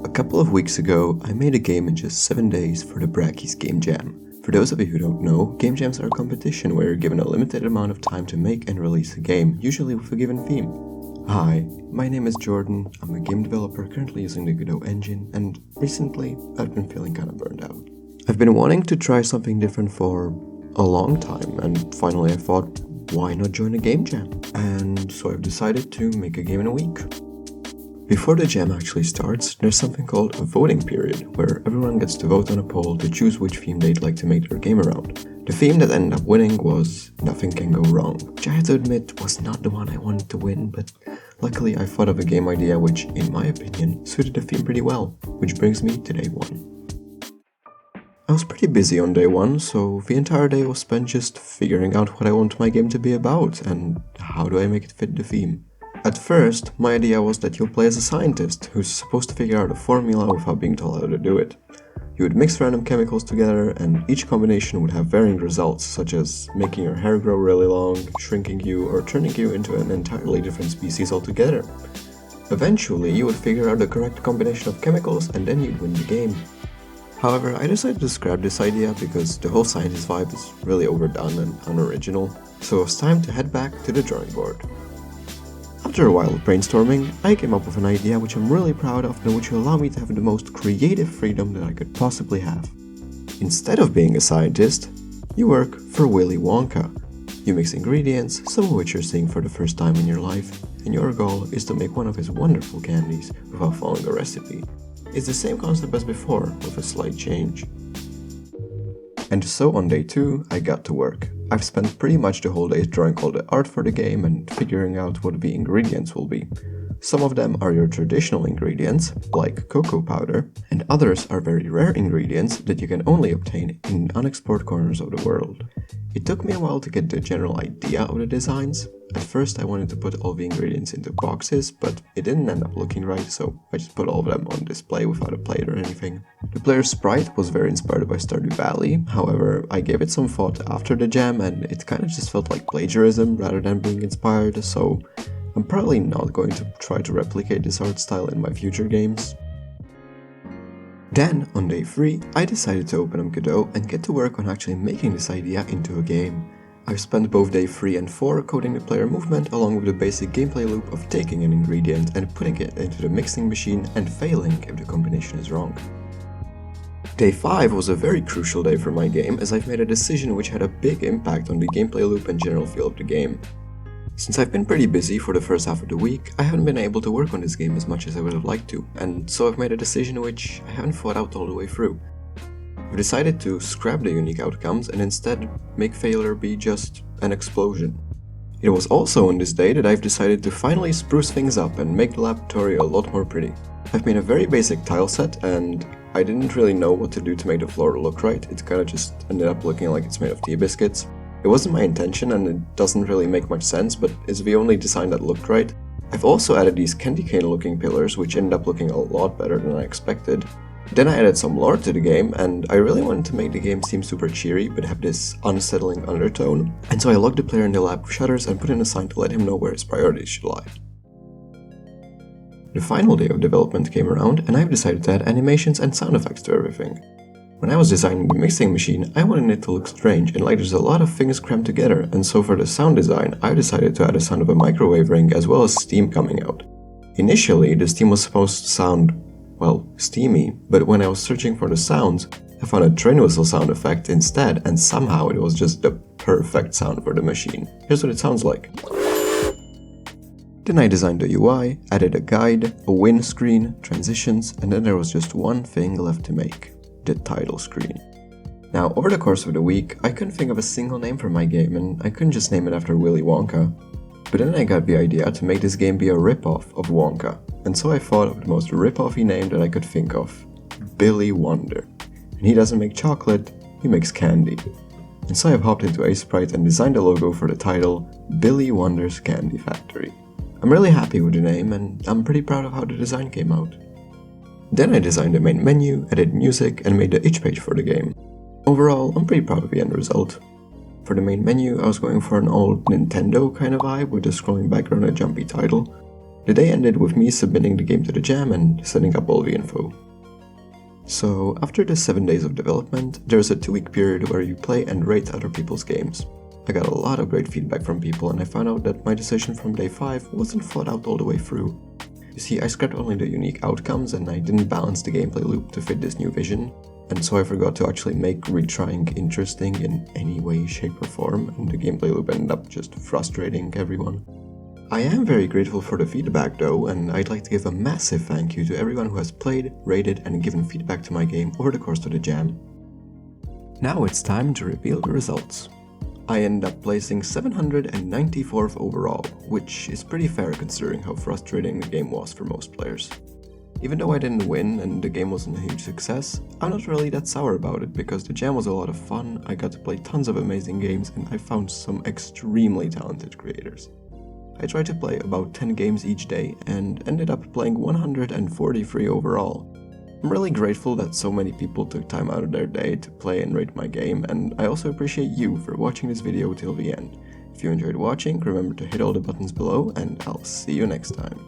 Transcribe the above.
A couple of weeks ago, I made a game in just 7 days for the Brackies Game Jam. For those of you who don't know, game jams are a competition where you're given a limited amount of time to make and release a game, usually with a given theme. Hi, my name is Jordan, I'm a game developer currently using the Godot engine, and recently I've been feeling kinda burned out. I've been wanting to try something different for a long time, and finally I thought, why not join a game jam? And so I've decided to make a game in a week. Before the jam actually starts, there's something called a voting period, where everyone gets to vote on a poll to choose which theme they'd like to make their game around. The theme that ended up winning was Nothing Can Go Wrong, which I have to admit was not the one I wanted to win, but luckily I thought of a game idea which, in my opinion, suited the theme pretty well, which brings me to day one. I was pretty busy on day one, so the entire day was spent just figuring out what I want my game to be about and how do I make it fit the theme. At first, my idea was that you'll play as a scientist who's supposed to figure out a formula without being told how to do it. You would mix random chemicals together and each combination would have varying results, such as making your hair grow really long, shrinking you, or turning you into an entirely different species altogether. Eventually, you would figure out the correct combination of chemicals and then you'd win the game. However, I decided to scrap this idea because the whole scientist vibe is really overdone and unoriginal, so it was time to head back to the drawing board. After a while of brainstorming, I came up with an idea which I'm really proud of and which will allow me to have the most creative freedom that I could possibly have. Instead of being a scientist, you work for Willy Wonka. You mix ingredients, some of which you're seeing for the first time in your life, and your goal is to make one of his wonderful candies without following a recipe. It's the same concept as before, with a slight change. And so on day 2, I got to work. I've spent pretty much the whole day drawing all the art for the game and figuring out what the ingredients will be. Some of them are your traditional ingredients, like cocoa powder, and others are very rare ingredients that you can only obtain in unexplored corners of the world. It took me a while to get the general idea of the designs. At first I wanted to put all the ingredients into boxes, but it didn't end up looking right, so I just put all of them on display without a plate or anything. The player's sprite was very inspired by Stardew Valley, however I gave it some thought after the jam and it kinda just felt like plagiarism rather than being inspired, so I'm probably not going to try to replicate this art style in my future games. Then, on day 3, I decided to open up Godot and get to work on actually making this idea into a game. I've spent both day 3 and 4 coding the player movement along with the basic gameplay loop of taking an ingredient and putting it into the mixing machine and failing if the combination is wrong. Day 5 was a very crucial day for my game as I've made a decision which had a big impact on the gameplay loop and general feel of the game. Since I've been pretty busy for the first half of the week, I haven't been able to work on this game as much as I would have liked to, and so I've made a decision which I haven't thought out all the way through. I've decided to scrap the unique outcomes and instead make failure be just an explosion. It was also on this day that I've decided to finally spruce things up and make the laboratory a lot more pretty. I've made a very basic tile set and I didn't really know what to do to make the floor look right, it kinda just ended up looking like it's made of tea biscuits. It wasn't my intention and it doesn't really make much sense, but it's the only design that looked right. I've also added these candy cane looking pillars which ended up looking a lot better than I expected. Then I added some lore to the game and I really wanted to make the game seem super cheery but have this unsettling undertone, and so I locked the player in the lab with shutters and put in a sign to let him know where his priorities should lie. The final day of development came around and I've decided to add animations and sound effects to everything. When I was designing the mixing machine, I wanted it to look strange and like there's a lot of things crammed together, and so for the sound design, I decided to add a sound of a microwave ring as well as steam coming out. Initially, the steam was supposed to sound, well, steamy, but when I was searching for the sounds, I found a train whistle sound effect instead, and somehow it was just the perfect sound for the machine. Here's what it sounds like. Then I designed the UI, added a guide, a win screen, transitions, and then there was just one thing left to make. The title screen. Now, over the course of the week, I couldn't think of a single name for my game and I couldn't just name it after Willy Wonka. But then I got the idea to make this game be a rip-off of Wonka, and so I thought of the most rip-offy name that I could think of. Billy Wonder. And he doesn't make chocolate, he makes candy. And so I've hopped into Sprite and designed a logo for the title, Billy Wonder's Candy Factory. I'm really happy with the name and I'm pretty proud of how the design came out. Then I designed the main menu, added music, and made the itch page for the game. Overall, I'm pretty proud of the end result. For the main menu, I was going for an old Nintendo kind of vibe with a scrolling background and a jumpy title. The day ended with me submitting the game to the jam and setting up all the info. So, after the 7 days of development, there's a 2-week period where you play and rate other people's games. I got a lot of great feedback from people, and I found out that my decision from day 5 wasn't thought out all the way through. You see, I scrapped only the unique outcomes and I didn't balance the gameplay loop to fit this new vision, and so I forgot to actually make retrying interesting in any way, shape or form, and the gameplay loop ended up just frustrating everyone. I am very grateful for the feedback though, and I'd like to give a massive thank you to everyone who has played, rated and given feedback to my game over the course of the jam. Now it's time to reveal the results. I ended up placing 794th overall, which is pretty fair considering how frustrating the game was for most players. Even though I didn't win and the game wasn't a huge success, I'm not really that sour about it because the jam was a lot of fun, I got to play tons of amazing games and I found some extremely talented creators. I tried to play about 10 games each day and ended up playing 143 overall. I'm really grateful that so many people took time out of their day to play and rate my game, and I also appreciate you for watching this video till the end. If you enjoyed watching, remember to hit all the buttons below and I'll see you next time.